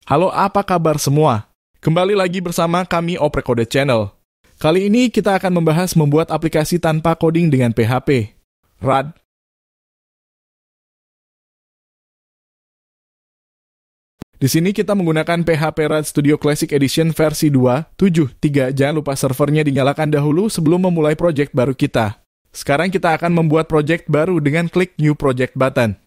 Halo, apa kabar semua? Kembali lagi bersama kami Oprek Kode Channel. Kali ini kita akan membahas membuat aplikasi tanpa coding dengan PHP. Rad. Di sini kita menggunakan PHP Rad Studio Classic Edition versi 2.7.3. Jangan lupa servernya dinyalakan dahulu sebelum memulai project baru kita. Sekarang kita akan membuat project baru dengan klik New Project button.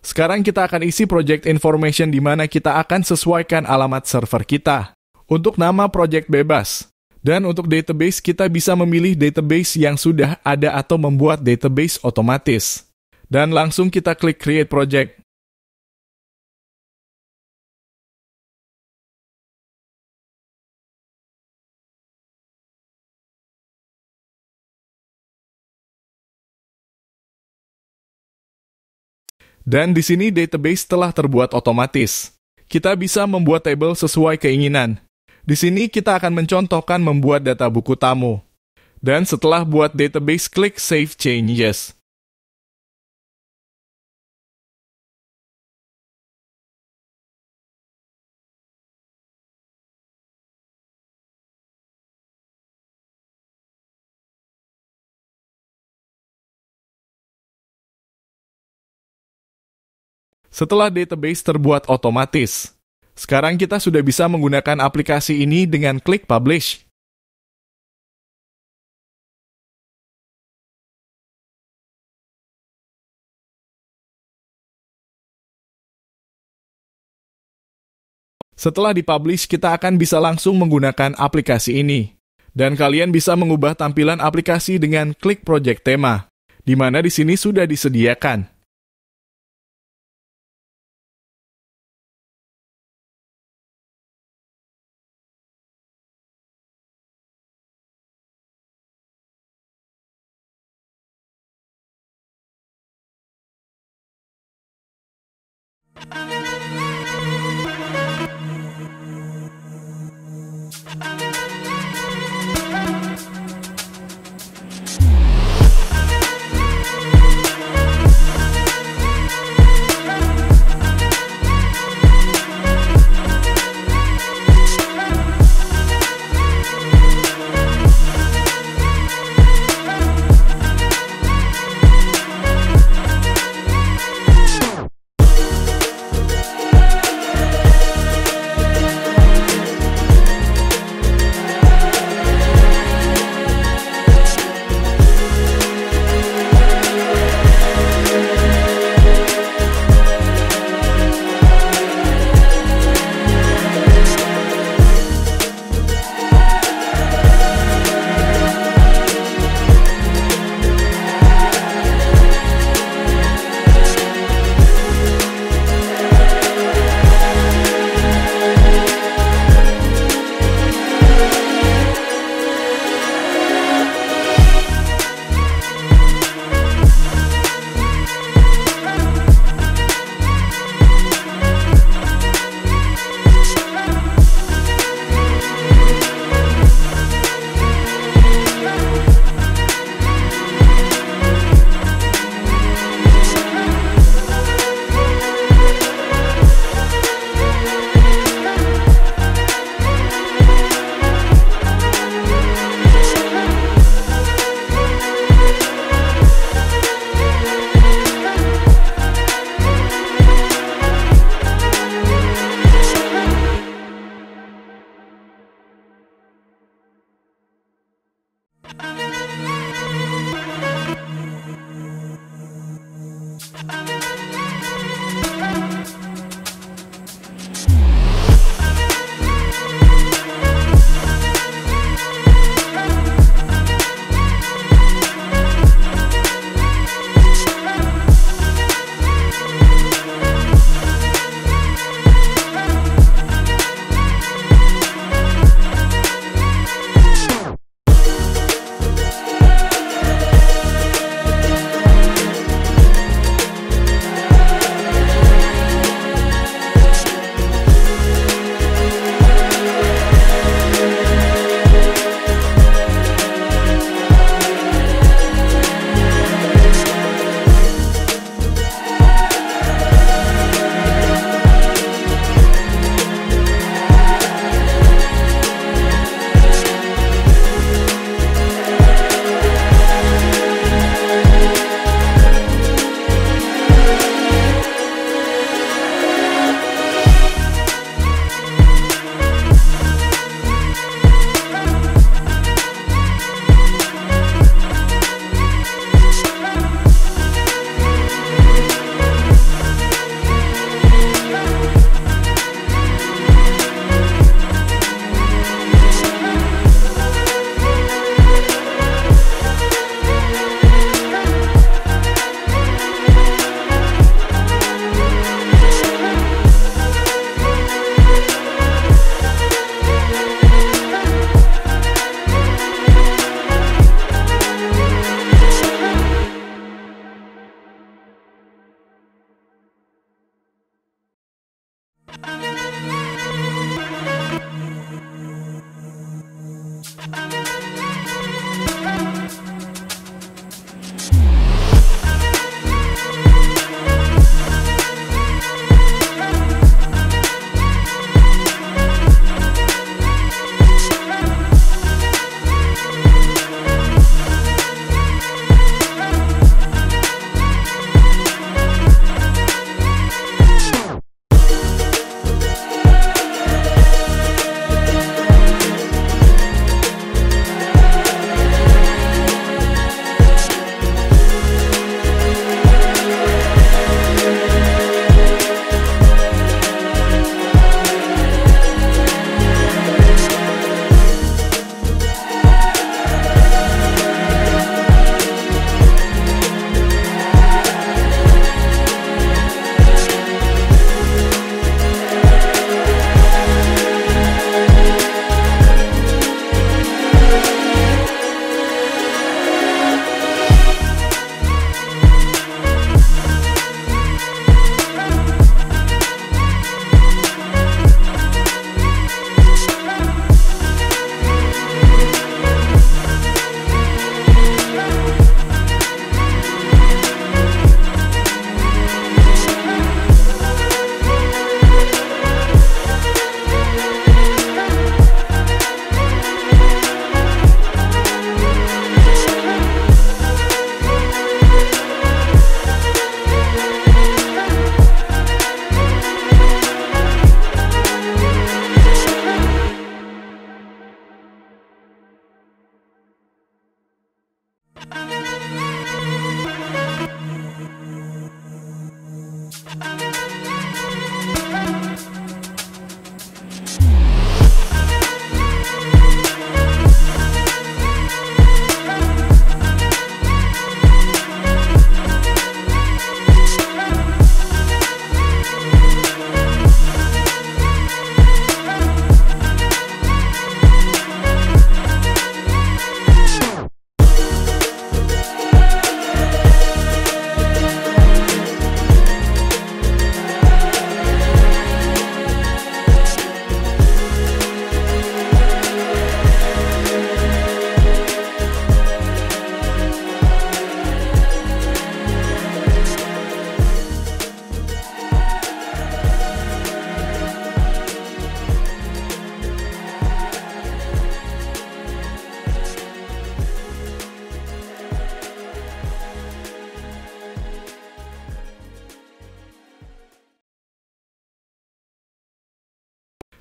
Sekarang kita akan isi project information di mana kita akan sesuaikan alamat server kita. Untuk nama project bebas. Dan untuk database kita bisa memilih database yang sudah ada atau membuat database otomatis. Dan langsung kita klik Create Project. Dan di sini database telah terbuat otomatis. Kita bisa membuat table sesuai keinginan. Di sini kita akan mencontohkan membuat data buku tamu. Dan setelah buat database, klik Save Changes. Setelah database terbuat otomatis, sekarang kita sudah bisa menggunakan aplikasi ini dengan klik Publish. Setelah dipublish, kita akan bisa langsung menggunakan aplikasi ini. Dan kalian bisa mengubah tampilan aplikasi dengan klik Project Tema, di mana di sini sudah disediakan.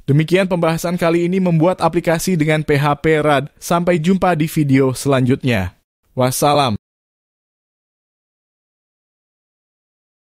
Demikian pembahasan kali ini membuat aplikasi dengan PHP RAD. Sampai jumpa di video selanjutnya. Wassalam.